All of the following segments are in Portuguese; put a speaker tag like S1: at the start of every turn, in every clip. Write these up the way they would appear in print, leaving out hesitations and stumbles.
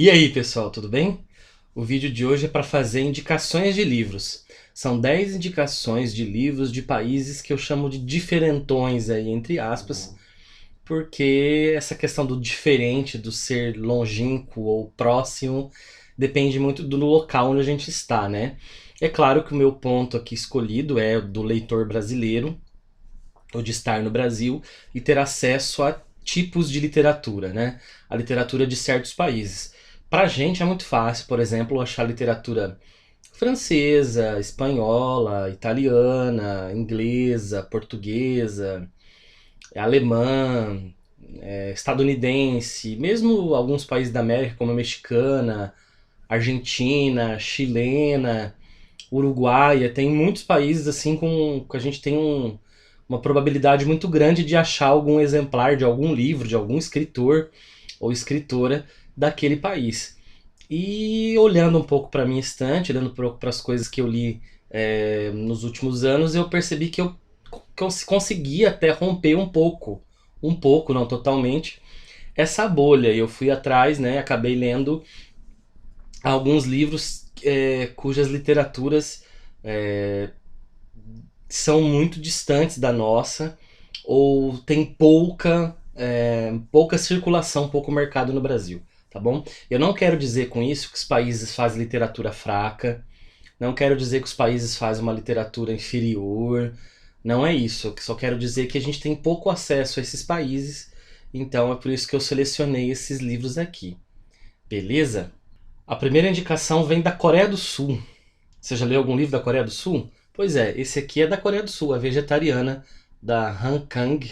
S1: E aí, pessoal, tudo bem? O vídeo de hoje é para fazer indicações de livros. São 10 indicações de livros de países que eu chamo de diferentões aí, entre aspas, porque essa questão do diferente, do ser longínquo ou próximo, depende muito do local onde a gente está, né? É claro que o meu ponto aqui escolhido é do leitor brasileiro, ou de estar no Brasil e ter acesso a tipos de literatura, né? A literatura de certos países. Pra gente é muito fácil, por exemplo, achar literatura francesa, espanhola, italiana, inglesa, portuguesa, alemã, estadunidense, mesmo alguns países da América, como a mexicana, argentina, chilena, uruguaia, tem muitos países assim com que a gente tem uma probabilidade muito grande de achar algum exemplar de algum livro, de algum escritor ou escritora daquele país. E olhando um pouco para minha estante, olhando um pouco para as coisas que eu li nos últimos anos, eu percebi que eu consegui até romper um pouco, não totalmente, essa bolha. E eu fui atrás, né, acabei lendo alguns livros cujas literaturas é, são muito distantes da nossa ou tem pouca circulação, pouco mercado no Brasil, tá bom? Eu não quero dizer com isso que os países fazem literatura fraca, não quero dizer que os países fazem uma literatura inferior, não é isso. Eu só quero dizer que a gente tem pouco acesso a esses países, então é por isso que eu selecionei esses livros aqui, beleza? A primeira indicação vem da Coreia do Sul. Você já leu algum livro da Coreia do Sul? Pois é, esse aqui é da Coreia do Sul, a vegetariana, da Han Kang.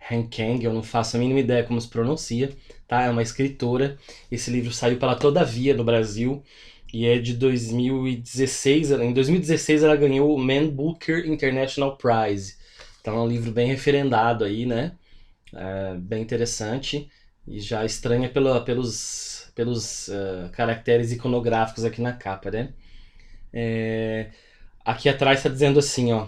S1: Han Kang, eu não faço a mínima ideia como se pronuncia, tá? É uma escritora. Esse livro saiu pela Todavia no Brasil e é de 2016. Em 2016 ela ganhou o Man Booker International Prize. Então é um livro bem referendado aí, né? Bem interessante e já estranha pelos caracteres iconográficos aqui na capa, né? Aqui atrás está dizendo assim, ó.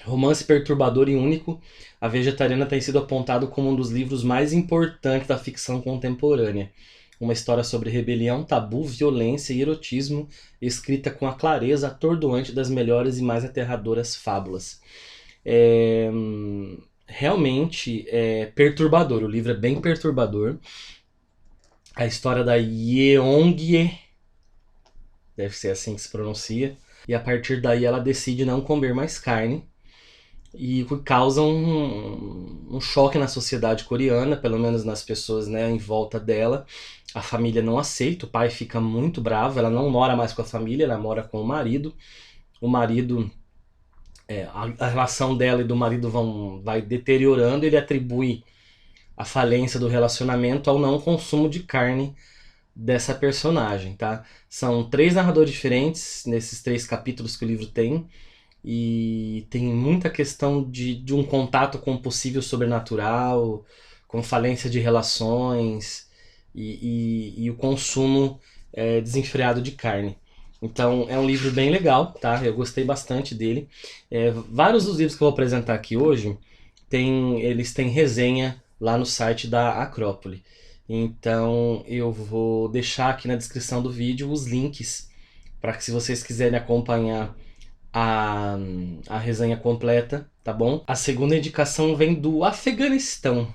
S1: Romance perturbador e único, A Vegetariana tem sido apontado como um dos livros mais importantes da ficção contemporânea. Uma história sobre rebelião, tabu, violência e erotismo, escrita com a clareza atordoante das melhores e mais aterradoras fábulas. É, realmente é perturbador, o livro é bem perturbador. A história da Yeonghye, deve ser assim que se pronuncia, e a partir daí ela decide não comer mais carne e causa um choque na sociedade coreana, pelo menos nas pessoas, né, em volta dela. A família não aceita, o pai fica muito bravo, ela não mora mais com a família, ela mora com o marido. O marido, a relação dela e do marido vai deteriorando, ele atribui a falência do relacionamento ao não consumo de carne dessa personagem, tá? São três narradores diferentes nesses três capítulos que o livro tem. E tem muita questão de um contato com o possível sobrenatural, com falência de relações e o consumo desenfreado de carne. Então é um livro bem legal, tá? Eu gostei bastante dele. Vários dos livros que eu vou apresentar aqui hoje, eles têm resenha lá no site da Acrópole. Então eu vou deixar aqui na descrição do vídeo os links para que se vocês quiserem acompanhar a, a resenha completa, tá bom? A segunda indicação vem do Afeganistão.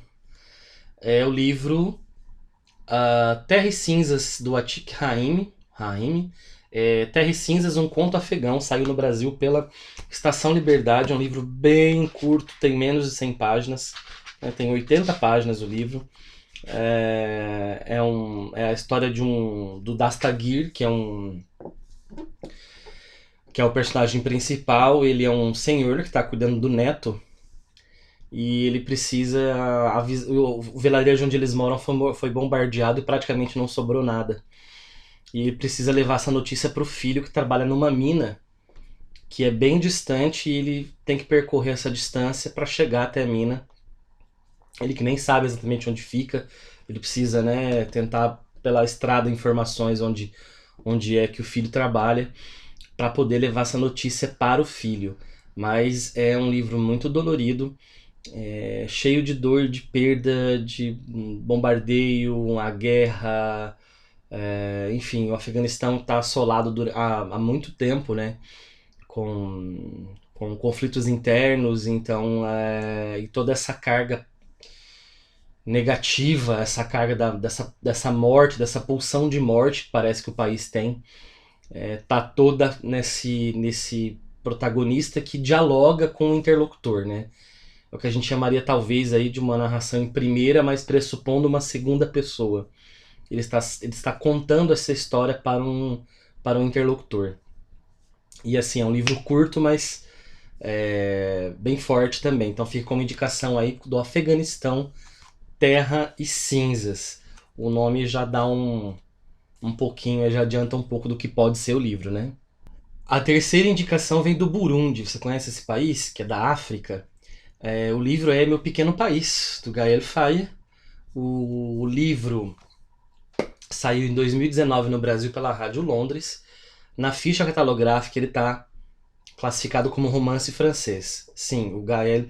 S1: É o livro Terra e Cinzas, do Atik Rahimi. Terra e Cinzas, um conto afegão, saiu no Brasil pela Estação Liberdade. É um livro bem curto, tem menos de 100 páginas, né? Tem 80 páginas o livro. É a história do Dastagir, que é o personagem principal. Ele é um senhor que está cuidando do neto e ele precisa. O vilarejo onde eles moram foi bombardeado e praticamente não sobrou nada. E ele precisa levar essa notícia para o filho que trabalha numa mina que é bem distante e ele tem que percorrer essa distância para chegar até a mina. Ele que nem sabe exatamente onde fica, ele precisa, né, tentar pela estrada informações onde é que o filho trabalha para poder levar essa notícia para o filho. Mas é um livro muito dolorido, cheio de dor, de perda, de bombardeio, a guerra, Enfim, o Afeganistão está assolado há muito tempo, né? Com conflitos internos, então, e toda essa carga negativa, essa carga dessa morte, dessa pulsão de morte que parece que o país tem, tá toda nesse protagonista que dialoga com o interlocutor, né? É o que a gente chamaria talvez aí de uma narração em primeira, mas pressupondo uma segunda pessoa. Ele está contando essa história para um interlocutor. E assim, é um livro curto, mas bem forte também. Então fica como indicação aí do Afeganistão, Terra e Cinzas. O nome já dá um pouquinho, já adianta um pouco do que pode ser o livro, né? A terceira indicação vem do Burundi. Você conhece esse país, que é da África? O livro é Meu Pequeno País, do Gaël Faye. O livro saiu em 2019 no Brasil pela Rádio Londres. Na ficha catalográfica ele está classificado como romance francês. Sim, o Gaël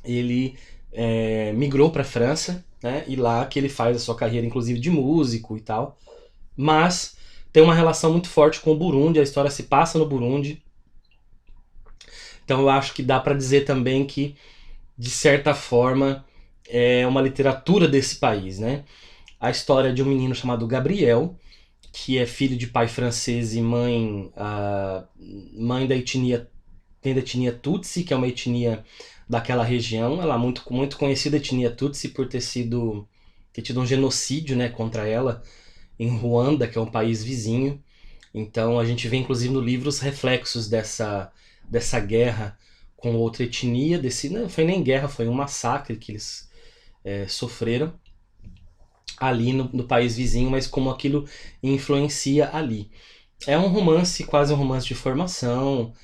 S1: ele migrou para a França, né? E lá que ele faz a sua carreira, inclusive de músico e tal. Mas tem uma relação muito forte com o Burundi. A história se passa no Burundi. Então eu acho que dá para dizer também que, de certa forma, é uma literatura desse país, né? A história de um menino chamado Gabriel, que é filho de pai francês e mãe da etnia Tutsi, que é uma etnia daquela região. Ela é muito conhecida, a etnia Tutsi, por ter tido um genocídio, né, contra ela em Ruanda, que é um país vizinho. Então a gente vê inclusive no livro os reflexos dessa guerra com outra etnia, não foi nem guerra, foi um massacre que eles sofreram ali no país vizinho, mas como aquilo influencia ali. É um romance, quase um romance de formação,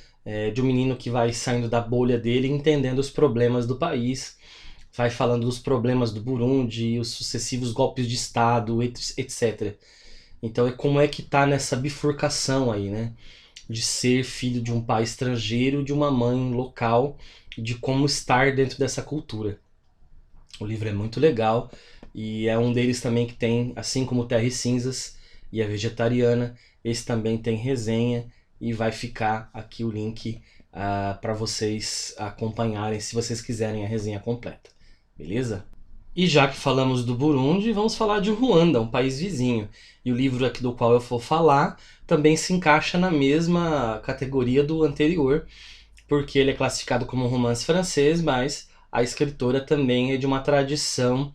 S1: de um menino que vai saindo da bolha dele, entendendo os problemas do país, vai falando dos problemas do Burundi, os sucessivos golpes de Estado, etc. Então é como é que tá nessa bifurcação aí, né? De ser filho de um pai estrangeiro, de uma mãe local, de como estar dentro dessa cultura. O livro é muito legal e é um deles também que tem, assim como Terra e Cinzas e a Vegetariana, esse também tem resenha e vai ficar aqui o link para vocês acompanharem se vocês quiserem a resenha completa. Beleza? E já que falamos do Burundi, vamos falar de Ruanda, um país vizinho. E o livro aqui do qual eu vou falar também se encaixa na mesma categoria do anterior, porque ele é classificado como um romance francês, mas a escritora também é de uma tradição,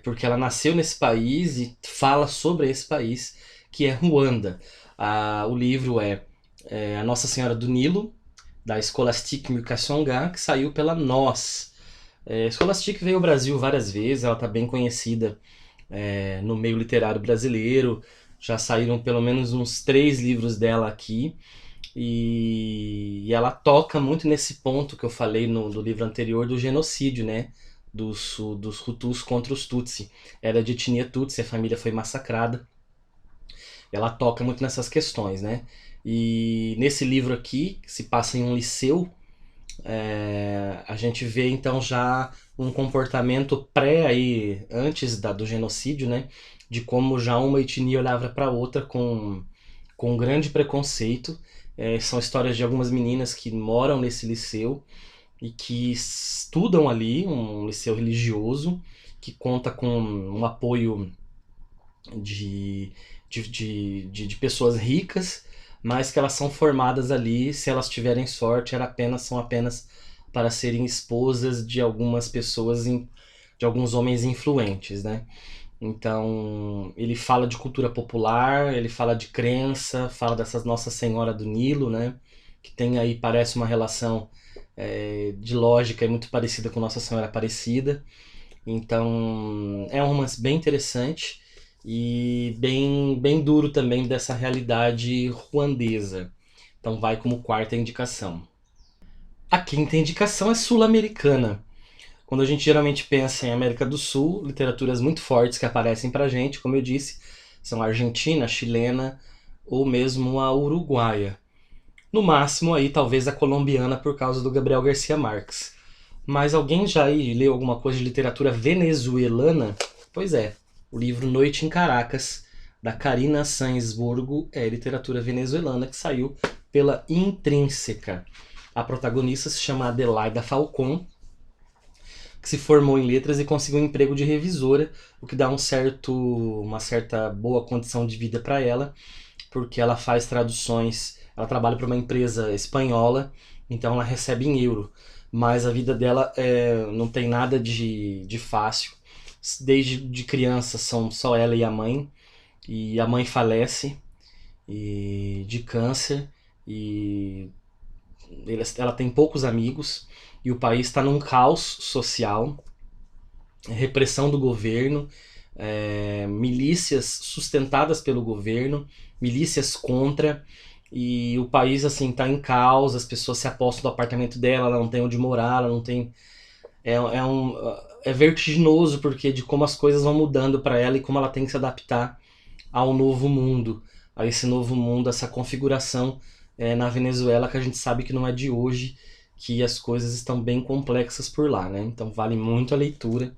S1: porque ela nasceu nesse país e fala sobre esse país, que é Ruanda. O livro é A Nossa Senhora do Nilo, da Scholastique Mukasonga, que saiu pela Nós. Scholastique veio ao Brasil várias vezes, ela está bem conhecida no meio literário brasileiro. Já saíram pelo menos uns 3 livros dela aqui. E ela toca muito nesse ponto que eu falei no livro anterior do genocídio, né? Dos Hutus contra os Tutsi. Era de etnia Tutsi, a família foi massacrada. Ela toca muito nessas questões, né? E nesse livro aqui, que se passa em um liceu, a gente vê então já um comportamento antes do genocídio, né? De como já uma etnia olhava para outra com um grande preconceito. São histórias de algumas meninas que moram nesse liceu e que estudam ali, um liceu religioso, que conta com um apoio de pessoas ricas, mas que elas são formadas ali, se elas tiverem sorte, são apenas para serem esposas de algumas pessoas, de alguns homens influentes, né? Então, ele fala de cultura popular, ele fala de crença, fala dessa Nossa Senhora do Nilo, né? Que tem aí, parece uma relação de lógica muito parecida com Nossa Senhora Aparecida. Então, é um romance bem interessante e bem duro também dessa realidade ruandesa. Então, vai como quarta indicação. A quinta indicação é sul-americana. Quando a gente geralmente pensa em América do Sul, literaturas muito fortes que aparecem pra gente, como eu disse, são a argentina, a chilena ou mesmo a uruguaia. No máximo aí talvez a colombiana por causa do Gabriel Garcia Marques. Mas alguém já aí leu alguma coisa de literatura venezuelana? Pois é, o livro Noite em Caracas, da Karina Sainsburgo, é literatura venezuelana, que saiu pela Intrínseca. A protagonista se chama Adelaida Falcón, que se formou em letras e conseguiu um emprego de revisora, o que dá uma certa boa condição de vida para ela, porque ela faz traduções, ela trabalha para uma empresa espanhola, então ela recebe em euro, mas a vida dela não tem nada de fácil. Desde de criança são só ela e a mãe falece de câncer, e ela tem poucos amigos, e o país está num caos social, repressão do governo, milícias sustentadas pelo governo, milícias contra, e o país assim tá em caos, as pessoas se apostam do apartamento dela, ela não tem onde morar, ela não tem. É vertiginoso porque de como as coisas vão mudando para ela e como ela tem que se adaptar ao novo mundo, a esse novo mundo, essa configuração na Venezuela, que a gente sabe que não é de hoje, que as coisas estão bem complexas por lá, né? Então vale muito a leitura.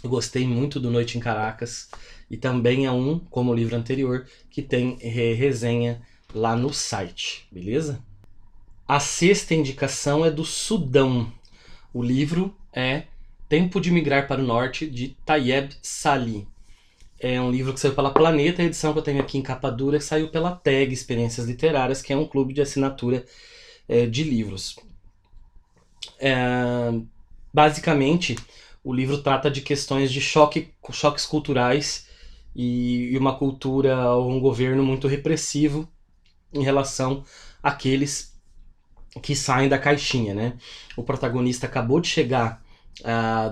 S1: Eu gostei muito do Noite em Caracas, e também é como o livro anterior, que tem resenha lá no site, beleza? A sexta indicação é do Sudão. O livro é Tempo de Migrar para o Norte, de Tayeb Salih. É um livro que saiu pela Planeta, a edição que eu tenho aqui em capa dura, que saiu pela TAG Experiências Literárias, que é um clube de assinatura de livros. Basicamente, o livro trata de questões de choques culturais e uma cultura, um governo muito repressivo em relação àqueles que saem da caixinha, né? O protagonista acabou de chegar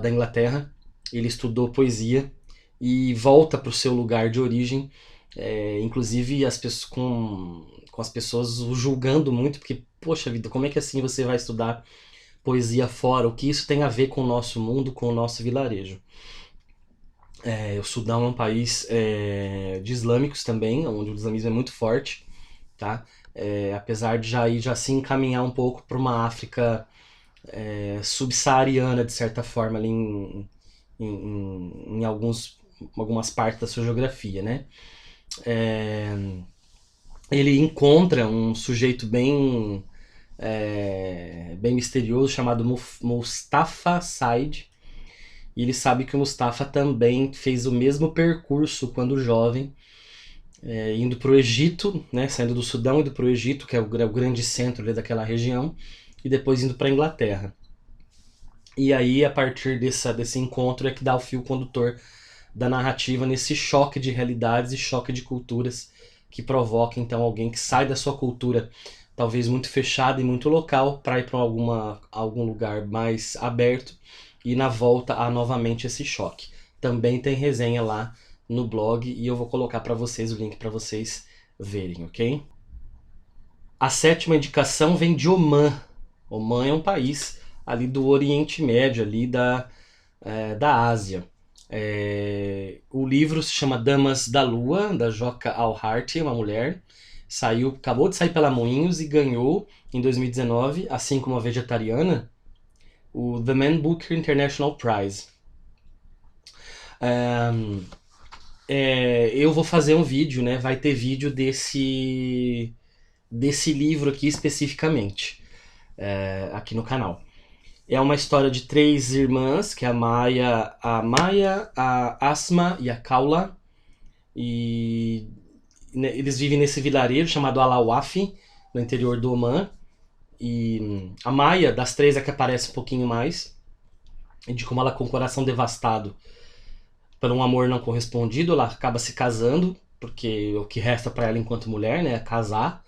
S1: da Inglaterra, ele estudou poesia e volta para o seu lugar de origem, inclusive as pessoas, com as pessoas o julgando muito, porque, poxa vida, como é que assim você vai estudar poesia fora? O que isso tem a ver com o nosso mundo, com o nosso vilarejo? O Sudão é um país de islâmicos também, onde o islamismo é muito forte, tá? Apesar de já se encaminhar um pouco para uma África subsaariana, de certa forma, ali em algumas partes da sua geografia, né? Ele encontra um sujeito bem misterioso chamado Mustafa Said, e ele sabe que o Mustafa também fez o mesmo percurso quando jovem, indo para o Egito, né, saindo do Sudão, indo para o Egito, que é o grande centro ali daquela região, e depois indo para a Inglaterra. E aí, a partir desse encontro, é que dá o fio condutor da narrativa, nesse choque de realidades e choque de culturas que provoca, então, alguém que sai da sua cultura, talvez muito fechada e muito local, para ir para algum lugar mais aberto, e na volta há novamente esse choque. Também tem resenha lá no blog, e eu vou colocar para vocês o link para vocês verem, ok? A sétima indicação vem de Omã. Omã é um país ali do Oriente Médio, ali da Ásia. O livro se chama Damas da Lua, da Joca Alhart, uma mulher. Acabou de sair pela Moinhos e ganhou em 2019, assim como a Vegetariana, o The Man Booker International Prize. Eu vou fazer um vídeo, né? Vai ter vídeo desse livro aqui especificamente, aqui no canal. É uma história de 3 irmãs, que é a Maia, a Asma e a Kaula. E eles vivem nesse vilarejo chamado Alawafi, no interior do Omã. E a Maia, das 3, é que aparece um pouquinho mais, de como ela, com o coração devastado por um amor não correspondido, ela acaba se casando, porque o que resta para ela enquanto mulher, né, é casar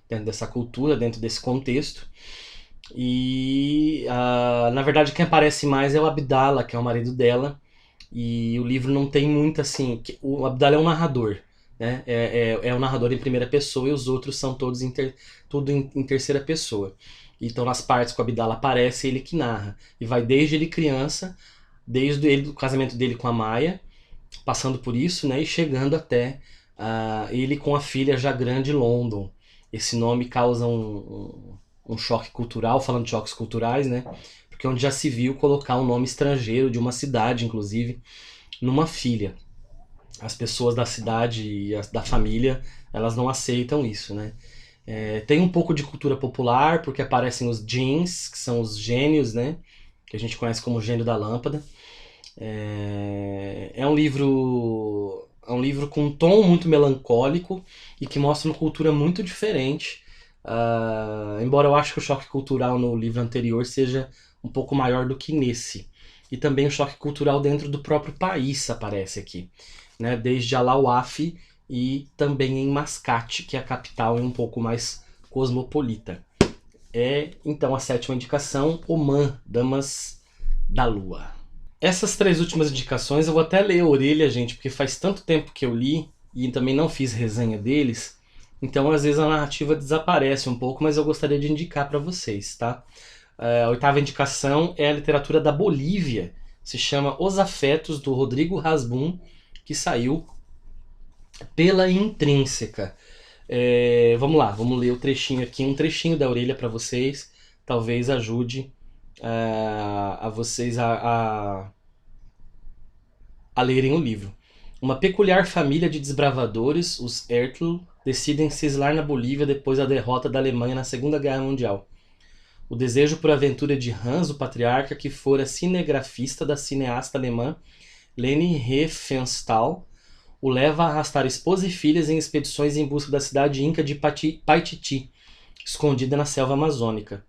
S1: dentro dessa cultura, dentro desse contexto. E na verdade quem aparece mais é o Abdala, que é o marido dela, e o livro não tem muito assim. O Abdala é um narrador, né? É um narrador em primeira pessoa, e os outros são todos tudo em terceira pessoa. Então, nas partes que o Abdala aparece, ele que narra, e vai desde ele criança, desde ele, do casamento dele com a Maia, passando por isso, né, e chegando até ele com a filha já grande, London. Esse nome causa um choque cultural, falando de choques culturais, né? Porque onde já se viu colocar um nome estrangeiro de uma cidade, inclusive, numa filha. as pessoas da cidade e da família, elas não aceitam isso, né? Tem um pouco de cultura popular, porque aparecem os djinns, que são os gênios, né? Que a gente conhece como gênio da lâmpada. É um livro com um tom muito melancólico e que mostra uma cultura muito diferente. Embora eu acho que o choque cultural no livro anterior seja um pouco maior do que nesse. E também o choque cultural dentro do próprio país aparece aqui, né? Desde Alauaf e também em Mascate, que é a capital e um pouco mais cosmopolita. Então a sétima indicação, Oman, Damas da Lua. Essas três últimas indicações eu vou até ler a orelha, gente, porque faz tanto tempo que eu li e também não fiz resenha deles, então às vezes a narrativa desaparece um pouco, mas eu gostaria de indicar para vocês, tá? A oitava indicação é a literatura da Bolívia, se chama Os Afetos, do Rodrigo Hasbun, que saiu pela Intrínseca. Vamos lá, vamos ler o trechinho aqui, um trechinho da orelha para vocês, talvez ajude a vocês a lerem o livro. Uma peculiar família de desbravadores, os Ertl, decidem se exilar na Bolívia depois da derrota da Alemanha na Segunda Guerra Mundial. O desejo por aventura de Hans, o patriarca, que fora cinegrafista da cineasta alemã Leni Riefenstahl, o leva a arrastar esposa e filhas em expedições em busca da cidade inca de Paititi, escondida na selva amazônica.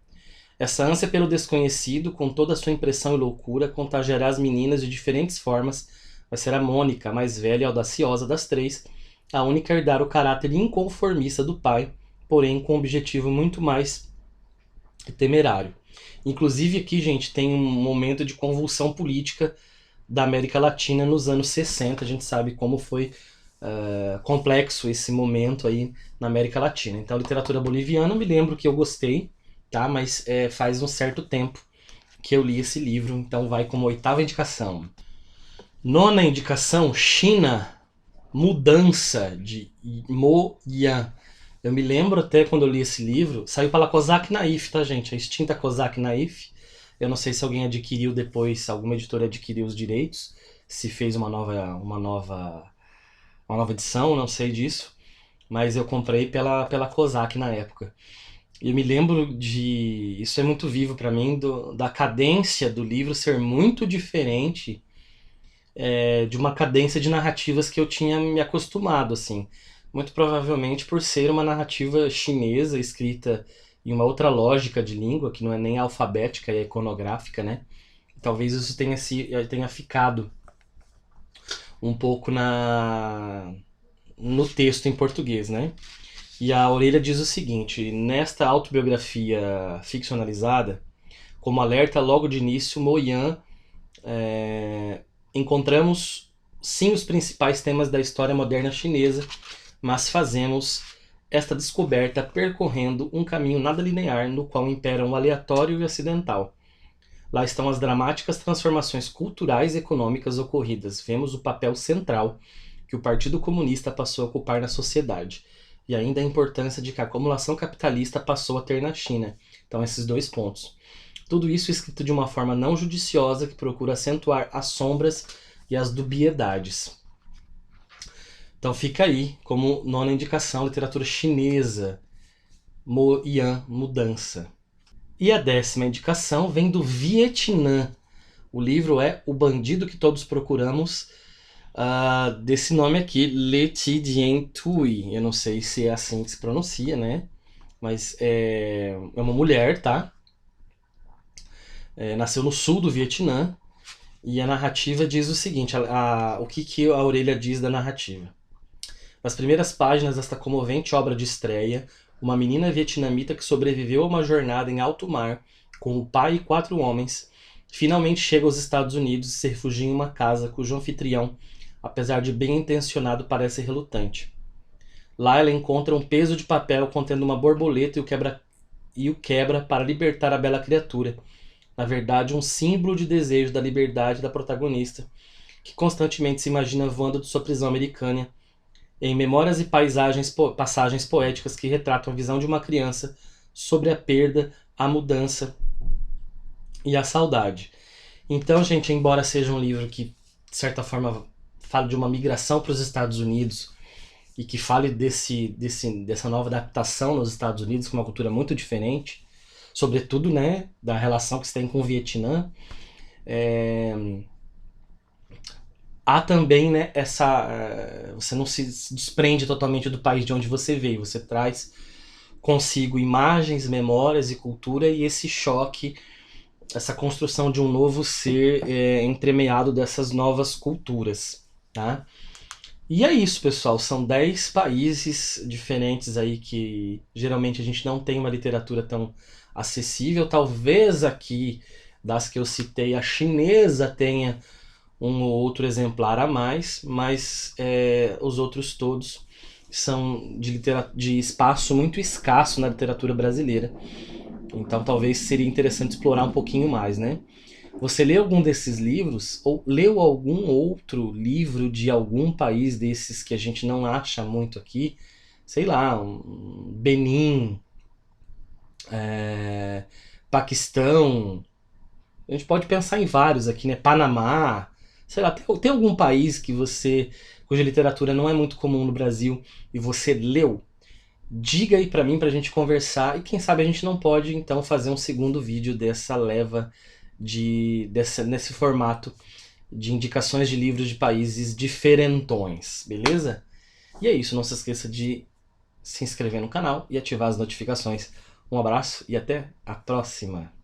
S1: Essa ânsia pelo desconhecido, com toda a sua impressão e loucura, contagiará as meninas de diferentes formas. Vai ser a Mônica, a mais velha e audaciosa das três, a única a herdar o caráter inconformista do pai, porém com um objetivo muito mais temerário. Inclusive aqui, gente, tem um momento de convulsão política da América Latina nos anos 60. A gente sabe como foi complexo esse momento aí na América Latina. Então, literatura boliviana, eu me lembro que eu gostei, tá? Mas faz um certo tempo que eu li esse livro, então vai como oitava indicação. Nona indicação, China, Mudança, de Mo Yan. Eu me lembro até quando eu li esse livro, saiu pela Kozak Naif, tá, gente? A extinta Kozak Naif. Eu não sei se alguém adquiriu depois, alguma editora adquiriu os direitos, se fez uma nova edição, não sei disso. Mas eu comprei pela Kozak na época. E eu me lembro de... Isso é muito vivo pra mim, da cadência do livro ser muito diferente de uma cadência de narrativas que eu tinha me acostumado, assim. Muito provavelmente por ser uma narrativa chinesa, escrita em uma outra lógica de língua, que não é nem alfabética e iconográfica, né? Talvez isso tenha ficado um pouco no texto em português, né? E a orelha diz o seguinte: nesta autobiografia ficcionalizada, como alerta logo de início, Mo Yan encontramos sim os principais temas da história moderna chinesa, mas fazemos esta descoberta percorrendo um caminho nada linear no qual imperam o aleatório e o acidental. Lá estão as dramáticas transformações culturais e econômicas ocorridas. Vemos o papel central que o Partido Comunista passou a ocupar na sociedade e ainda a importância de que a acumulação capitalista passou a ter na China. Então, esses dois pontos. Tudo isso escrito de uma forma não judiciosa que procura acentuar as sombras e as dubiedades. Então fica aí como nona indicação, literatura chinesa, Mo Yan, Mudança. E a décima indicação vem do Vietnã. O livro é O Bandido que Todos Procuramos, desse nome aqui, Le Thi Dien Thuy. Eu não sei se é assim que se pronuncia, né? Mas é uma mulher, tá? Nasceu no sul do Vietnã. E a narrativa diz o seguinte, o que a orelha diz da narrativa. Nas primeiras páginas desta comovente obra de estreia, uma menina vietnamita que sobreviveu a uma jornada em alto mar, com o pai e 4 homens, finalmente chega aos Estados Unidos e se refugia em uma casa cujo anfitrião, apesar de bem intencionado, parece relutante. Lá ela encontra um peso de papel contendo uma borboleta e o quebra para libertar a bela criatura. Na verdade, um símbolo de desejo da liberdade da protagonista, que constantemente se imagina voando de sua prisão americana, em memórias e passagens poéticas que retratam a visão de uma criança sobre a perda, a mudança e a saudade. Então, gente, embora seja um livro que, de certa forma, fale de uma migração para os Estados Unidos e que fale dessa nova adaptação nos Estados Unidos, com uma cultura muito diferente, sobretudo, né, da relação que você tem com o Vietnã. Há também, né, você não se desprende totalmente do país de onde você veio, você traz consigo imagens, memórias e cultura, e esse choque, essa construção de um novo ser entremeado dessas novas culturas, tá? E é isso, pessoal. São 10 países diferentes aí que geralmente a gente não tem uma literatura tão acessível. Talvez aqui, das que eu citei, a chinesa tenha um ou outro exemplar a mais, mas os outros todos são de espaço muito escasso na literatura brasileira. Então talvez seria interessante explorar um pouquinho mais, né? Você lê algum desses livros? Ou leu algum outro livro de algum país desses que a gente não acha muito aqui? Sei lá, um Benin, Paquistão. A gente pode pensar em vários aqui, né? Panamá. Sei lá, tem algum país que cuja literatura não é muito comum no Brasil e você leu? Diga aí pra mim pra gente conversar e quem sabe a gente não pode então fazer um segundo vídeo dessa leva nesse formato de indicações de livros de países diferentões, beleza? E é isso, não se esqueça de se inscrever no canal e ativar as notificações. Um abraço e até a próxima!